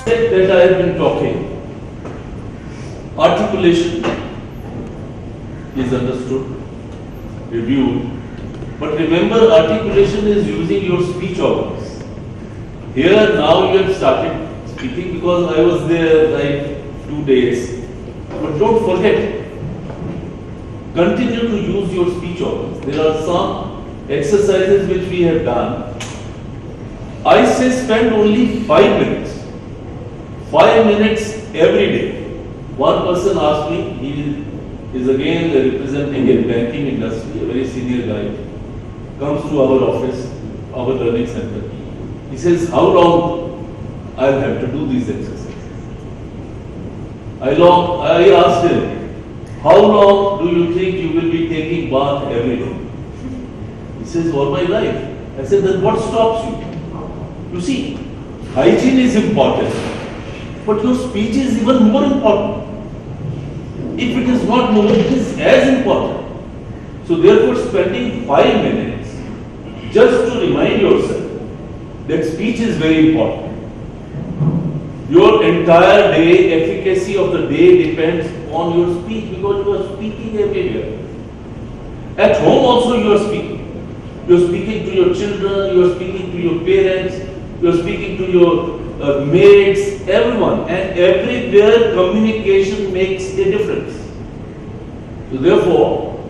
That I have been talking, articulation is understood, reviewed, but remember articulation is using your speech organs. Here now you have started speaking because I was there like 2 days, but don't forget, continue to use your speech organs. There are some exercises which we have done. I say spend only 5 minutes. 5 minutes every day. One person asked me, he is again representing a banking industry, a very senior guy, comes to our office, our learning center. He says, how long I'll have to do these exercises? I asked him, how long do you think you will be taking bath every day? He says, all my life. I said, then what stops you? You see, hygiene is important. But your speech is even more important. If it is not more, it is as important. So therefore, spending 5 minutes just to remind yourself that speech is very important. Your entire day, efficacy of the day depends on your speech because you are speaking everywhere. At home also you are speaking. You are speaking to your children, you are speaking to your parents, you are speaking to your mates, everyone, and everywhere communication makes a difference. So therefore,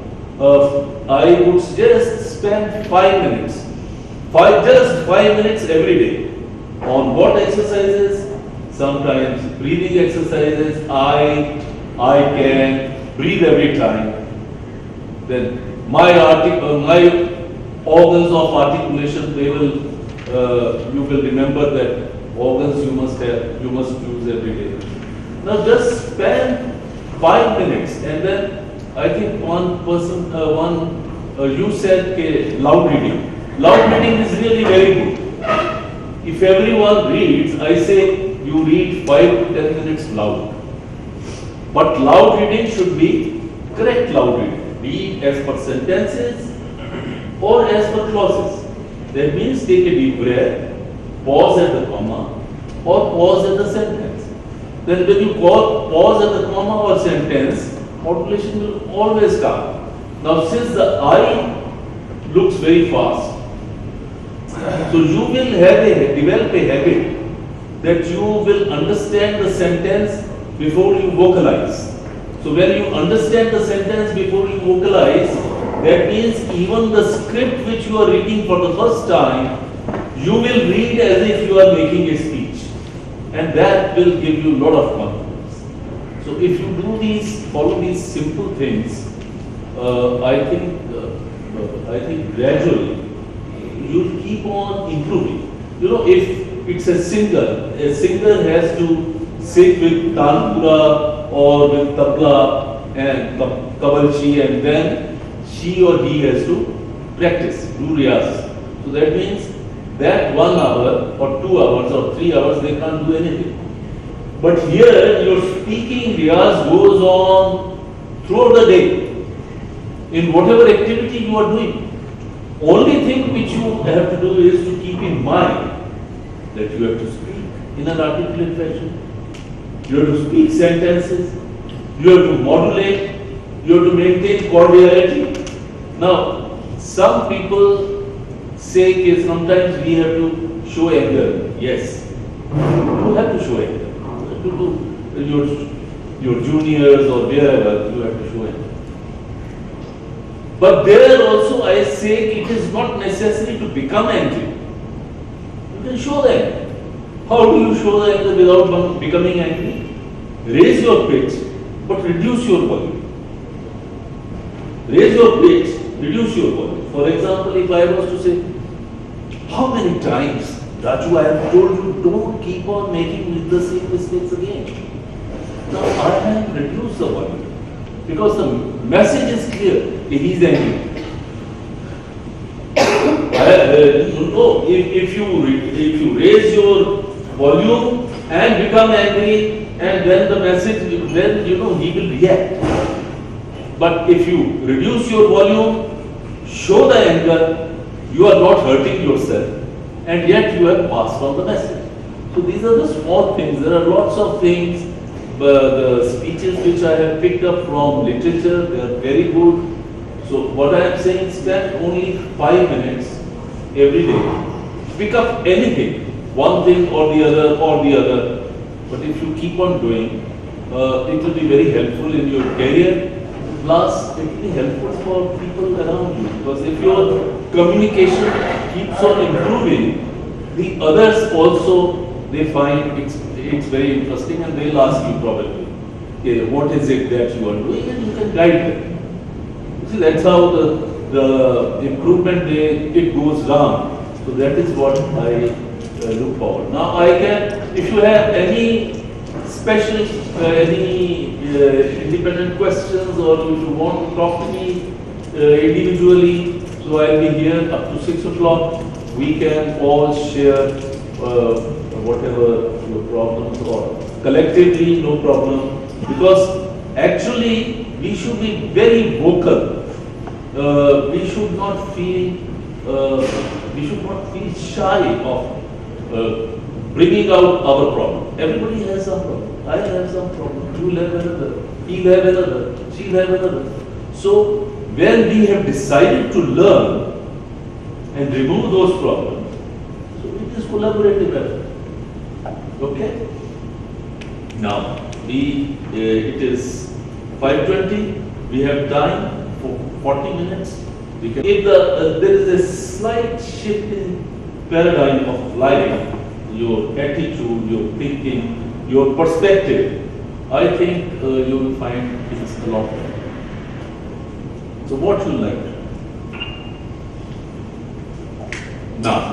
I would suggest spend 5 minutes, just 5 minutes every day. On what exercises? Sometimes breathing exercises. I can breathe every time. Then my organs of articulation, you will remember that organs you must use every day. Now just spend 5 minutes, and then I think one person, you said loud reading. Loud reading is really very good. If everyone reads, I say you read 5 to 10 minutes loud. But loud reading should be correct loud reading, be it as per sentences or as per clauses. That means take a deep breath, pause at the comma or pause at the sentence. Then when you pause at the comma or sentence, modulation will always come. Now since the eye looks very fast, so you will develop a habit that you will understand the sentence before you vocalize. So when you understand the sentence before you vocalize, that means even the script which you are reading for the first time, you will read as if you are making a speech, and that will give you a lot of confidence. So if you do follow these simple things, I think gradually you'll keep on improving. You know, if it's a singer has to sing with tanpura or with tabla and kavalchi, and then she or he has to practice, do riyaz. So that means that 1 hour or 2 hours or 3 hours they can't do anything. But here your speaking riyaz goes on throughout the day. In whatever activity you are doing, only thing which you have to do is to keep in mind that you have to speak in an articulate fashion. You have to speak sentences. You have to modulate. You have to maintain cordiality. Now, some people say that sometimes we have to show anger. Yes, you have to show anger. You have to do your juniors or wherever you have to show anger. But there also I say it is not necessary to become angry. You can show them. How do you show the anger without becoming angry? Raise your pitch, but reduce your volume. Raise your pitch, reduce your volume. For example, if I was to say, how many times, Raju, I have told you, don't keep on making the same mistakes again. Now I have reduced the volume because the message is clear. He is angry. If you raise your volume and become angry, and then the message, then he will react. But if you reduce your volume, show the anger, you are not hurting yourself, and yet you have passed on the message. So these are the small things. There are lots of things. The speeches which I have picked up from literature, they are very good. So what I am saying, spend only 5 minutes every day. Pick up anything, one thing or the other or the other. But if you keep on doing, it will be very helpful in your career. Plus, it will be helpful for people around you. Because if your communication keeps on improving, the others also, they find it's very interesting and they'll ask you probably, okay, what is it that you are doing, and you can guide them. You see, that's how the improvement it goes down. So that is what I look forward. Now I can, if you have any special, any independent questions, or if you want to talk to me individually, so I'll be here up to 6 o'clock. We can all share whatever your problems are. Collectively, no problem. Because actually, we should be very vocal. We should not feel shy of bringing out our problem. Everybody has some problem. I have some problem. You'll have another. He'll have another. She'll have another. So when we have decided to learn and remove those problems, so it is collaborative effort. Okay? Now, it is 5:20. We have time for 40 minutes. We can, if there is a slight shift in paradigm of life, your attitude, your thinking, your perspective, I think you will find it's a lot better. So what you like? Now,